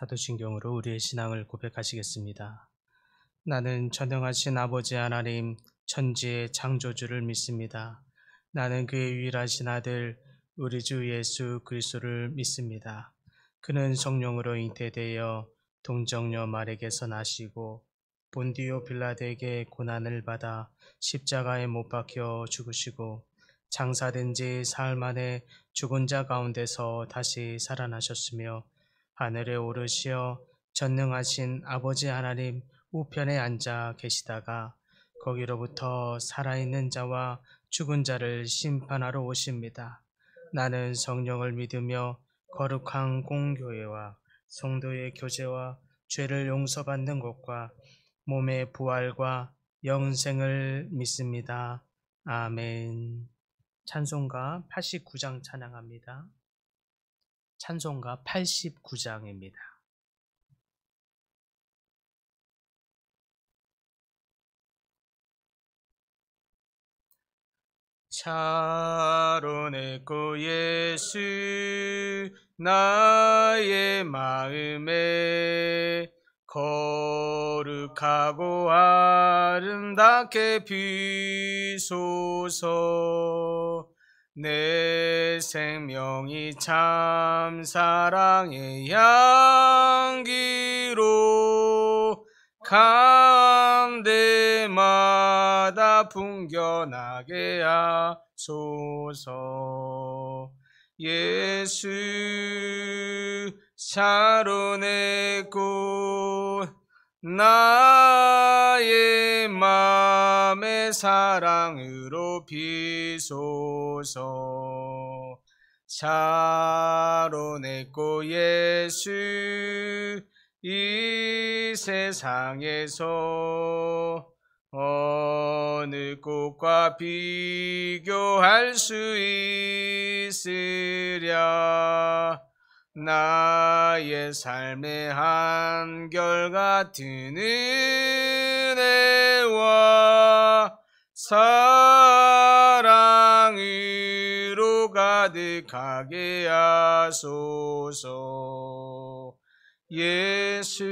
사도신경으로 우리의 신앙을 고백하시겠습니다. 나는 전능하신 아버지 하나님 천지의 창조주를 믿습니다. 나는 그의 유일하신 아들 우리 주 예수 그리스도를 믿습니다. 그는 성령으로 잉태되어 동정녀 마리에게서 나시고 본디오 빌라도에게 고난을 받아 십자가에 못 박혀 죽으시고 장사된 지 사흘 만에 죽은 자 가운데서 다시 살아나셨으며 하늘에 오르시어 전능하신 아버지 하나님 우편에 앉아 계시다가 거기로부터 살아있는 자와 죽은 자를 심판하러 오십니다. 나는 성령을 믿으며 거룩한 공교회와 성도의 교제와 죄를 용서받는 것과 몸의 부활과 영생을 믿습니다. 아멘. 찬송가 89장 찬양합니다. 찬송가 89장입니다. 차로내고 예수 나의 마음에 거룩하고 아름답게 비소서. 내 생명이 참 사랑의 향기로 감대마다 풍겨나게 하소서. 예수 차로내 꽃 나의 맘의 사랑으로 비소서. 차로내 꽃 예수 이 세상에서 어느 꽃과 비교할 수 있으랴. 나의 삶의 한결같은 은혜와 사랑으로 가득하게 하소서. 예수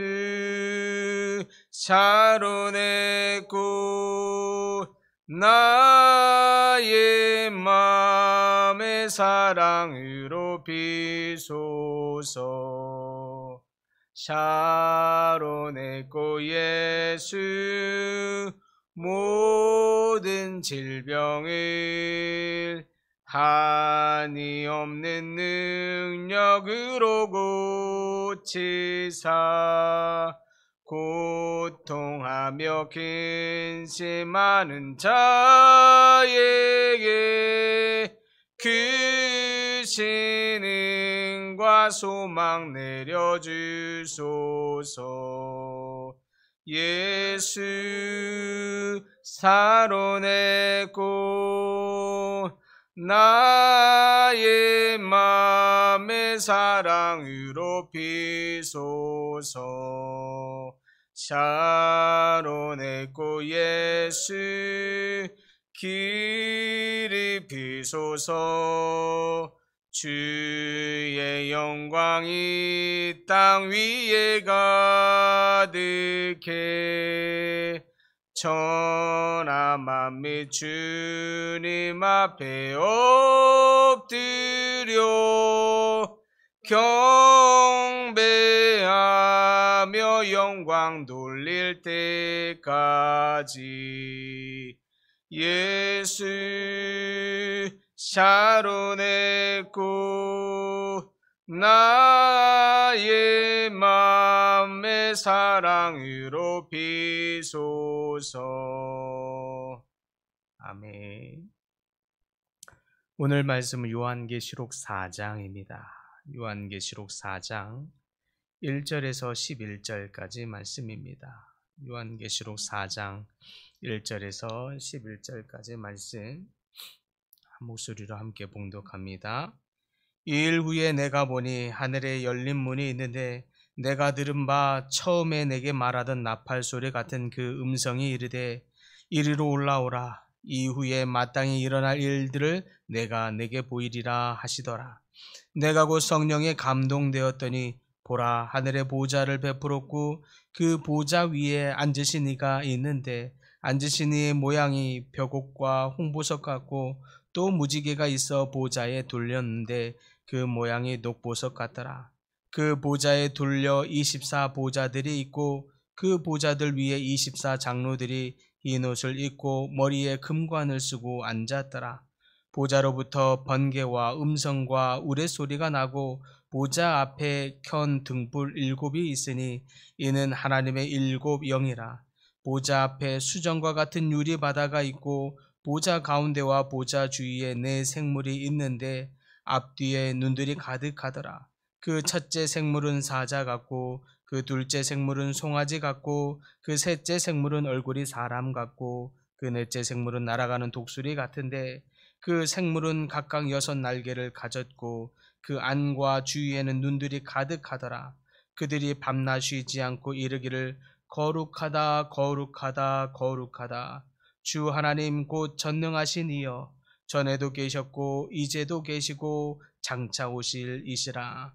차로내 꽃 나의 맘의 사랑으로 비소서. 차로내 꽃 예수 모든 질병을 한이 없는 능력으로 고치사 고통하며 근심하는 자에게 크신 은과 소망 내려주소서. 예수 차로내 꽃 나의 맘의 사랑으로 비소서. 차로내 꽃 예수 길이 비소서. 주의 영광이 땅 위에 가득해 천하 만민 주님 앞에 엎드려 경배하며 영광 돌릴 때까지. 예수 차로내 꽃 나의 맘의 사랑으로 비소서. 아멘. 오늘 말씀은 요한계시록 4장입니다. 요한계시록 4장 1절에서 11절까지 말씀입니다. 요한계시록 4장 1절에서 11절까지 말씀 한 목소리로 함께 봉독합니다. 이일 후에 내가 보니 하늘에 열린 문이 있는데 내가 들은 바 처음에 내게 말하던 나팔 소리 같은 그 음성이 이르되 이리로 올라오라. 이후에 마땅히 일어날 일들을 내가 내게 보이리라 하시더라. 내가 곧 성령에 감동되었더니 보라, 하늘의 보좌를 베풀었고 그 보좌 위에 앉으신 이가 있는데 앉으신 이의 모양이 벽옥과 홍보석 같고 또 무지개가 있어 보좌에 둘렸는데 그 모양이 녹보석 같더라. 그 보좌에 둘려 24 보좌들이 있고 그 보좌들 위에 24 장로들이 흰 옷을 입고 머리에 금관을 쓰고 앉았더라. 보좌로부터 번개와 음성과 우레소리가 나고 보좌 앞에 켠 등불 7이 있으니 이는 하나님의 7 영이라. 보좌 앞에 수정과 같은 유리 바다가 있고 보좌 가운데와 보좌 주위에 4 생물이 있는데 앞뒤에 눈들이 가득하더라. 그 첫째 생물은 사자 같고 그 둘째 생물은 송아지 같고 그 셋째 생물은 얼굴이 사람 같고 그 넷째 생물은 날아가는 독수리 같은데 그 생물은 각각 6 날개를 가졌고 그 안과 주위에는 눈들이 가득하더라. 그들이 밤낮 쉬지 않고 이르기를 거룩하다 거룩하다 거룩하다. 주 하나님 곧 전능하신 이여, 전에도 계셨고 이제도 계시고 장차 오실 이시라.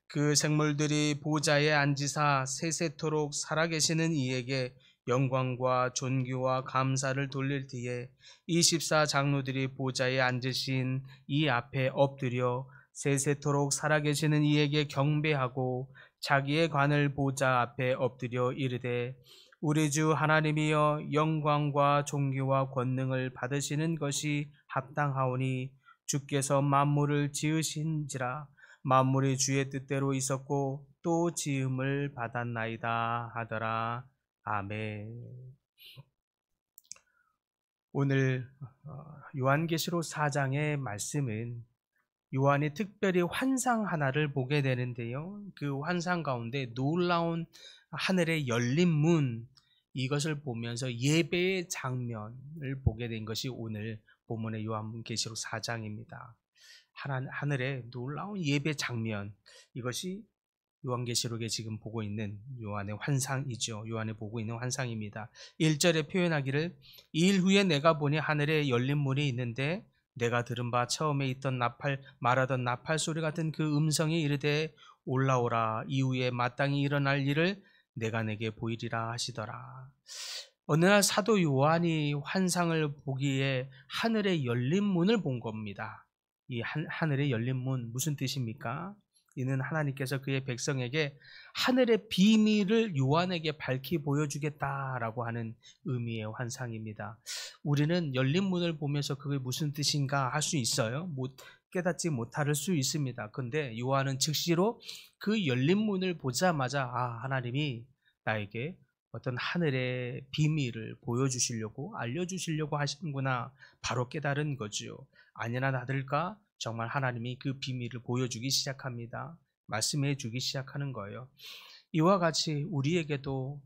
그 생물들이 보좌에 앉으사 세세토록 살아계시는 이에게 영광과 존귀와 감사를 돌릴 뒤에 24 장로들이 보좌에 앉으신 이 앞에 엎드려 세세토록 살아계시는 이에게 경배하고 자기의 관을 보좌 앞에 엎드려 이르되 우리 주 하나님이여, 영광과 존귀와 권능을 받으시는 것이 합당하오니 주께서 만물을 지으신지라. 만물이 주의 뜻대로 있었고 또 지음을 받았나이다 하더라. 아멘. 오늘 요한계시록 4장의 말씀은 요한이 특별히 환상 하나를 보게 되는데요. 그 환상 가운데 놀라운 하늘의 열린 문, 이것을 보면서 예배의 장면을 보게 된 것이 오늘 본문의 요한계시록 4장입니다. 하늘의 놀라운 예배 장면, 이것이 요한계시록에 지금 보고 있는 요한의 환상이죠. 요한이 보고 있는 환상입니다. 1절에 표현하기를 이일 후에 내가 보니 하늘에 열린 문이 있는데 내가 들은 바 처음에 있던 말하던 나팔 소리 같은 그 음성이 이르되 올라오라, 이후에 마땅히 일어날 일을 내가 내게 보이리라 하시더라. 어느 날 사도 요한이 환상을 보기에 하늘의 열린 문을 본 겁니다. 이 하늘의 열린 문, 무슨 뜻입니까? 이는 하나님께서 그의 백성에게 하늘의 비밀을 요한에게 밝히 보여주겠다라고 하는 의미의 환상입니다. 우리는 열린 문을 보면서 그게 무슨 뜻인가 할 수 있어요. 깨닫지 못할 수 있습니다. 그런데 요한은 즉시로 그 열린 문을 보자마자 하나님이 나에게 어떤 하늘의 비밀을 보여주시려고, 알려주시려고 하시는구나, 바로 깨달은 거죠. 아니나 다를까 정말 하나님이 그 비밀을 보여주기 시작합니다. 말씀해 주기 시작하는 거예요. 이와 같이 우리에게도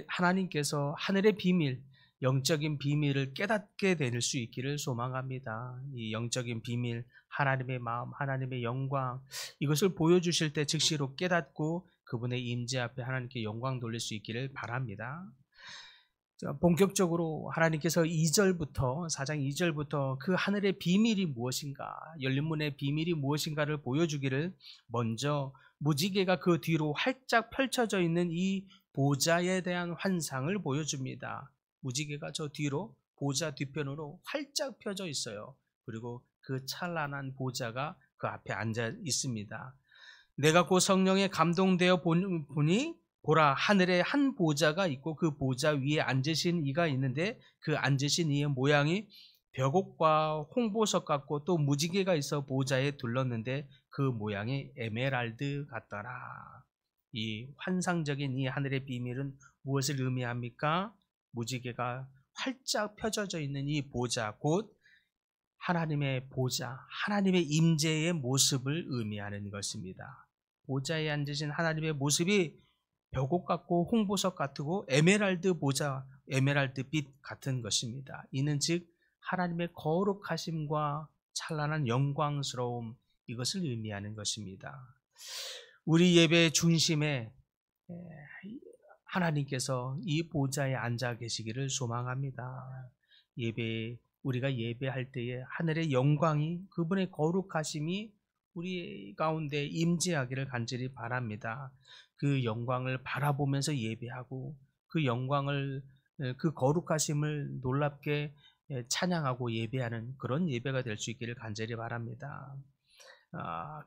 하나님께서 하늘의 비밀, 영적인 비밀을 깨닫게 될 수 있기를 소망합니다. 이 영적인 비밀, 하나님의 마음, 하나님의 영광, 이것을 보여주실 때 즉시로 깨닫고 그분의 임재 앞에 하나님께 영광 돌릴 수 있기를 바랍니다. 본격적으로 하나님께서 4장 2절부터 그 하늘의 비밀이 무엇인가, 열린 문의 비밀이 무엇인가를 보여주기를, 먼저 무지개가 그 뒤로 활짝 펼쳐져 있는 이 보좌에 대한 환상을 보여줍니다. 무지개가 저 뒤로 보좌 뒤편으로 활짝 펴져 있어요. 그리고 그 찬란한 보좌가 그 앞에 앉아 있습니다. 내가 곧 성령에 감동되어 보니 보라, 하늘에 한 보좌가 있고 그 보좌 위에 앉으신 이가 있는데 그 앉으신 이의 모양이 벽옥과 홍보석 같고 또 무지개가 있어 보좌에 둘렀는데 그 모양이 에메랄드 같더라. 이 환상적인 이 하늘의 비밀은 무엇을 의미합니까? 무지개가 활짝 펴져져 있는 이 보좌, 곧 하나님의 보좌, 하나님의 임재의 모습을 의미하는 것입니다. 보좌에 앉으신 하나님의 모습이 벽옥 같고 홍보석 같고 에메랄드 보좌, 에메랄드 빛 같은 것입니다. 이는 즉 하나님의 거룩하심과 찬란한 영광스러움, 이것을 의미하는 것입니다. 우리 예배의 중심에 하나님께서 이 보좌에 앉아 계시기를 소망합니다. 우리가 예배할 때에 하늘의 영광이, 그분의 거룩하심이 우리 가운데 임재하기를 간절히 바랍니다. 그 영광을 바라보면서 예배하고 그 영광을 그 거룩하심을 놀랍게 찬양하고 예배하는 그런 예배가 될 수 있기를 간절히 바랍니다.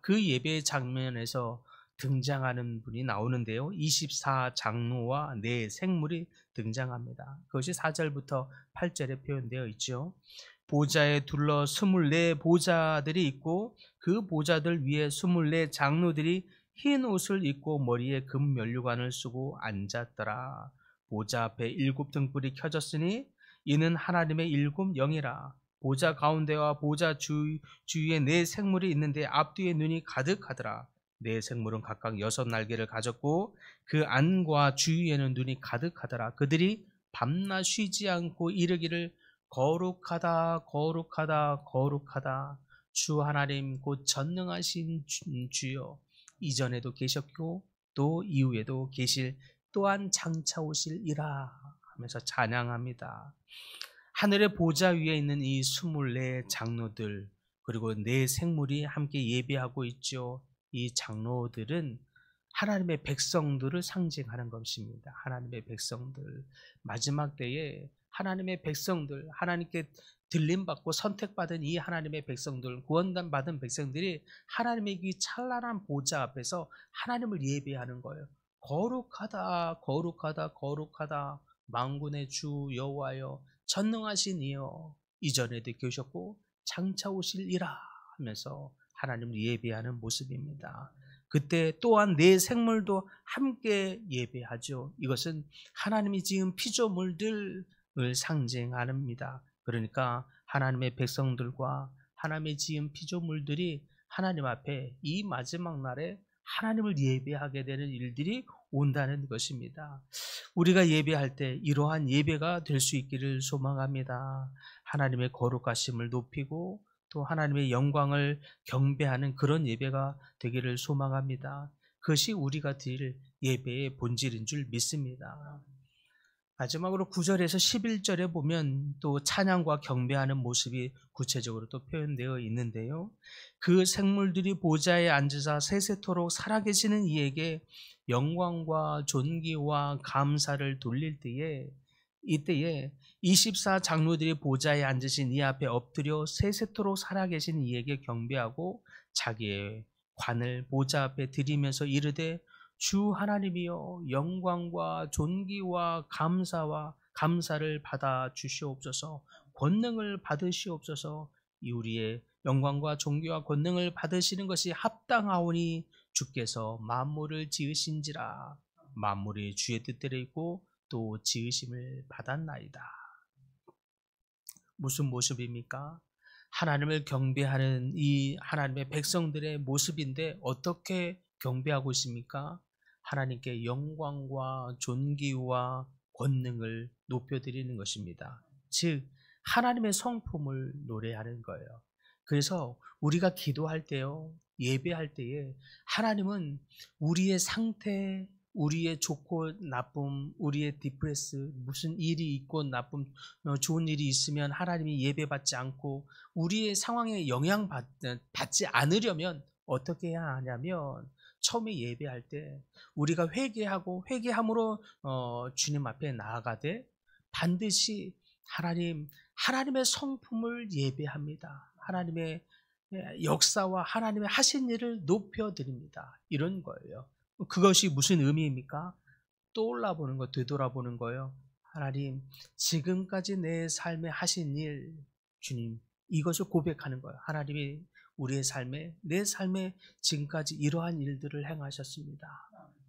그 예배 장면에서 등장하는 분이 나오는데요. 24장로와 네 생물이 등장합니다. 그것이 4절부터 8절에 표현되어 있죠. 보좌에 둘러 24 보좌들이 있고 그 보좌들 위에 24 장로들이 흰 옷을 입고 머리에 금 면류관을 쓰고 앉았더라. 보좌 앞에 7 등불이 켜졌으니 이는 하나님의 7 영이라. 보좌 가운데와 보좌 주위에 네 생물이 있는데 앞뒤에 눈이 가득하더라. 네 생물은 각각 6 날개를 가졌고 그 안과 주위에는 눈이 가득하더라. 그들이 밤낮 쉬지 않고 이르기를 거룩하다 거룩하다 거룩하다 주 하나님 곧 전능하신 주여 이전에도 계셨고 또 이후에도 계실 또한 장차 오실이라 하면서 찬양합니다. 하늘의 보좌 위에 있는 이 24 장로들 그리고 네 생물이 함께 예배하고 있죠. 이 장로들은 하나님의 백성들을 상징하는 것입니다. 하나님의 백성들, 마지막 때에 하나님의 백성들, 하나님께 들림받고 선택받은 이 하나님의 백성들, 구원받은 백성들이 하나님의 이 찬란한 보좌 앞에서 하나님을 예배하는 거예요. 거룩하다 거룩하다 거룩하다 만군의 주 여호와여 전능하신 이여 이전에도 계셨고 장차 오실이라 하면서 하나님을 예배하는 모습입니다. 그때 또한 네 생물도 함께 예배하죠. 이것은 하나님이 지은 피조물들을 상징합니다. 그러니까 하나님의 백성들과 하나님의 지은 피조물들이 하나님 앞에 이 마지막 날에 하나님을 예배하게 되는 일들이 온다는 것입니다. 우리가 예배할 때 이러한 예배가 될 수 있기를 소망합니다. 하나님의 거룩하심을 높이고 또 하나님의 영광을 경배하는 그런 예배가 되기를 소망합니다. 그것이 우리가 드릴 예배의 본질인 줄 믿습니다. 마지막으로 9절에서 11절에 보면 또 찬양과 경배하는 모습이 구체적으로 또 표현되어 있는데요. 그 생물들이 보좌에 앉으사 세세토록 살아계시는 이에게 영광과 존귀와 감사를 돌릴 때에 이때에 24 장로들이 보좌에 앉으신 이 앞에 엎드려 세세토록 살아계신 이에게 경배하고 자기의 관을 보좌 앞에 드리면서 이르되 주 하나님이여 영광과 존귀와 감사를 받아 주시옵소서. 권능을 받으시옵소서. 이 우리의 영광과 존귀와 권능을 받으시는 것이 합당하오니 주께서 만물을 지으신지라. 만물이 주의 뜻대로 있고 또 지으심을 받았나이다. 무슨 모습입니까? 하나님을 경배하는 이 하나님의 백성들의 모습인데 어떻게 경배하고 있습니까? 하나님께 영광과 존귀와 권능을 높여드리는 것입니다. 즉 하나님의 성품을 노래하는 거예요. 그래서 우리가 기도할 때요, 예배할 때에 하나님은 우리의 상태, 우리의 좋고 나쁨, 우리의 디프레스, 무슨 일이 있고 나쁨, 좋은 일이 있으면 하나님이 예배받지 않고 우리의 상황에 영향받지 않으려면 어떻게 해야 하냐면 처음에 예배할 때 우리가 회개하고 회개함으로 주님 앞에 나아가되 반드시 하나님의 성품을 예배합니다. 하나님의 역사와 하나님의 하신 일을 높여드립니다. 이런 거예요. 그것이 무슨 의미입니까? 떠올라보는 거, 되돌아보는 거예요. 하나님, 지금까지 내 삶에 하신 일, 주님, 이것을 고백하는 거예요. 하나님이 우리의 삶에, 내 삶에 지금까지 이러한 일들을 행하셨습니다.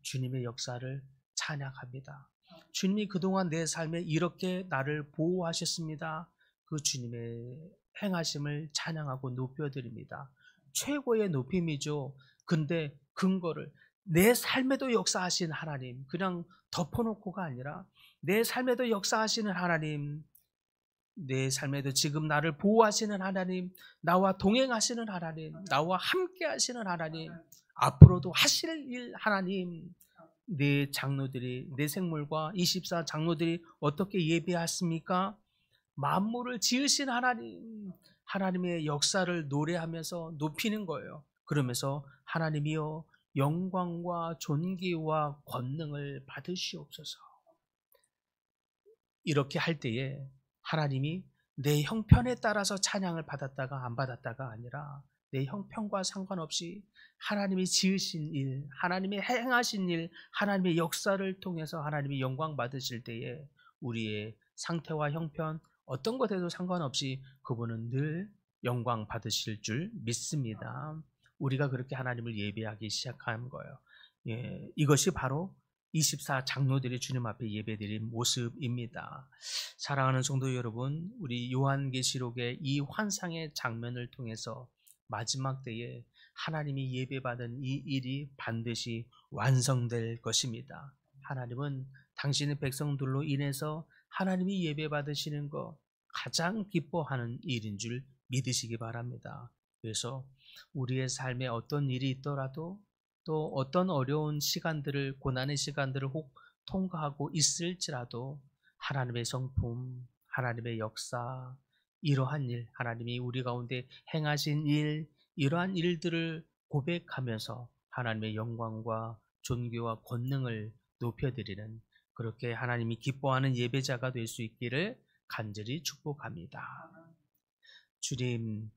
주님의 역사를 찬양합니다. 주님이 그동안 내 삶에 이렇게 나를 보호하셨습니다. 그 주님의 행하심을 찬양하고 높여드립니다. 최고의 높임이죠. 근데 근거를 내 삶에도 역사하신 하나님, 그냥 덮어놓고가 아니라 내 삶에도 역사하시는 하나님, 내 삶에도 지금 나를 보호하시는 하나님, 나와 동행하시는 하나님, 나와 함께 하시는 하나님, 앞으로도 하실 일 하나님, 내 장로들이, 내 생물과 24 장로들이 어떻게 예배했습니까? 만물을 지으신 하나님, 하나님의 역사를 노래하면서 높이는 거예요. 그러면서 하나님이여 영광과 존귀와 권능을 받으시옵소서. 이렇게 할 때에 하나님이 내 형편에 따라서 찬양을 받았다가 안 받았다가 아니라 내 형편과 상관없이 하나님이 지으신 일, 하나님이 행하신 일, 하나님의 역사를 통해서 하나님이 영광 받으실 때에 우리의 상태와 형편 어떤 것에도 상관없이 그분은 늘 영광 받으실 줄 믿습니다. 우리가 그렇게 하나님을 예배하기 시작한 거예요. 예, 이것이 바로 24 장로들이 주님 앞에 예배드린 모습입니다. 사랑하는 성도 여러분, 우리 요한계시록의 이 환상의 장면을 통해서 마지막 때에 하나님이 예배받은 이 일이 반드시 완성될 것입니다. 하나님은 당신의 백성들로 인해서 하나님이 예배받으시는 것 가장 기뻐하는 일인 줄 믿으시기 바랍니다. 그래서 우리의 삶에 어떤 일이 있더라도 또 어떤 어려운 시간들을, 고난의 시간들을 혹 통과하고 있을지라도 하나님의 성품, 하나님의 역사, 이러한 일, 하나님이 우리 가운데 행하신 일, 이러한 일들을 고백하면서 하나님의 영광과 존귀와 권능을 높여드리는, 그렇게 하나님이 기뻐하는 예배자가 될 수 있기를 간절히 축복합니다. 주님,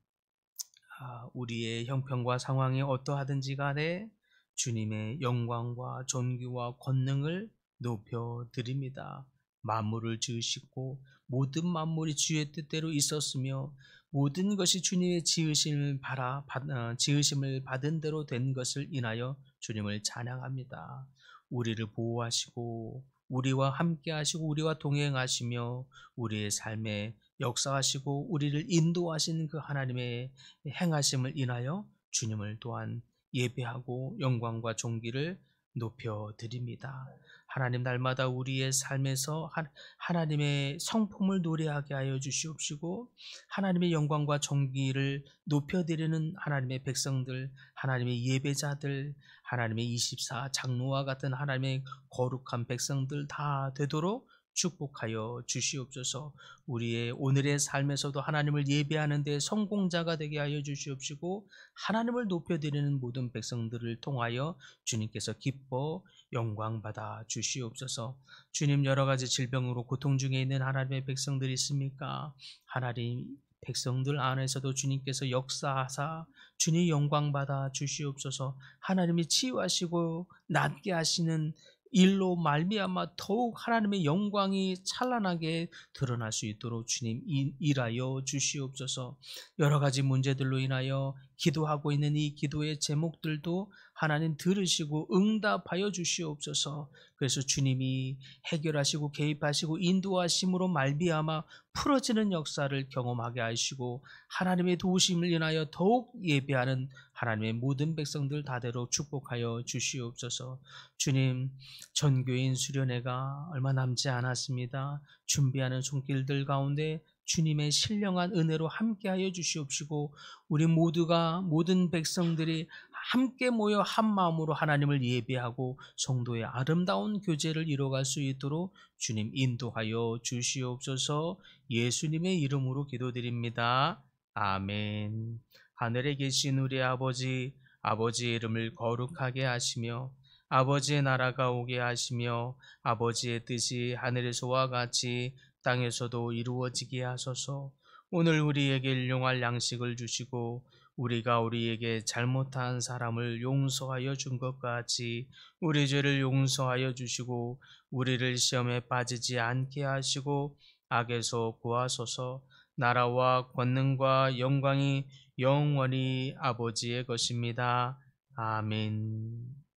우리의 형편과 상황이 어떠하든지 간에 주님의 영광과 존귀와 권능을 높여드립니다. 만물을 지으시고 모든 만물이 주의 뜻대로 있었으며 모든 것이 주님의 지으심을 받은 대로 된 것을 인하여 주님을 찬양합니다. 우리를 보호하시고 우리와 함께 하시고 우리와 동행하시며 우리의 삶에 역사하시고 우리를 인도하시는 그 하나님의 행하심을 인하여 주님을 또한 예배하고 영광과 존귀를 높여드립니다. 하나님, 날마다 우리의 삶에서 하나님의 성품을 노래하게 하여 주시옵시고 하나님의 영광과 존귀를 높여드리는 하나님의 백성들, 하나님의 예배자들, 하나님의 24 장로와 같은 하나님의 거룩한 백성들 다 되도록 축복하여 주시옵소서. 우리의 오늘의 삶에서도 하나님을 예배하는 데 성공자가 되게 하여 주시옵시고 하나님을 높여드리는 모든 백성들을 통하여 주님께서 기뻐 영광받아 주시옵소서. 주님, 여러 가지 질병으로 고통 중에 있는 하나님의 백성들이 있습니까? 하나님, 백성들 안에서도 주님께서 역사하사 주님 영광받아 주시옵소서. 하나님이 치유하시고 낫게 하시는 일로 말미암아 더욱 하나님의 영광이 찬란하게 드러날 수 있도록 주님 일하여 주시옵소서. 여러 가지 문제들로 인하여 기도하고 있는 이 기도의 제목들도 하나님 들으시고 응답하여 주시옵소서. 그래서 주님이 해결하시고 개입하시고 인도하심으로 말미암아 풀어지는 역사를 경험하게 하시고 하나님의 도우심을 인하여 더욱 예배하는 하나님의 모든 백성들 다대로 축복하여 주시옵소서. 주님, 전교인 수련회가 얼마 남지 않았습니다. 준비하는 손길들 가운데 주님의 신령한 은혜로 함께하여 주시옵시고 우리 모두가, 모든 백성들이 함께 모여 한 마음으로 하나님을 예배하고 성도의 아름다운 교제를 이뤄갈 수 있도록 주님 인도하여 주시옵소서. 예수님의 이름으로 기도드립니다. 아멘. 하늘에 계신 우리 아버지, 아버지의 이름을 거룩하게 하시며 아버지의 나라가 오게 하시며 아버지의 뜻이 하늘에서와 같이 땅에서도 이루어지게 하소서. 오늘 우리에게 일용할 양식을 주시고 우리가 우리에게 잘못한 사람을 용서하여 준 것 같이 우리 죄를 용서하여 주시고 우리를 시험에 빠지지 않게 하시고 악에서 구하소서. 나라와 권능과 영광이 영원히 아버지의 것입니다. 아멘.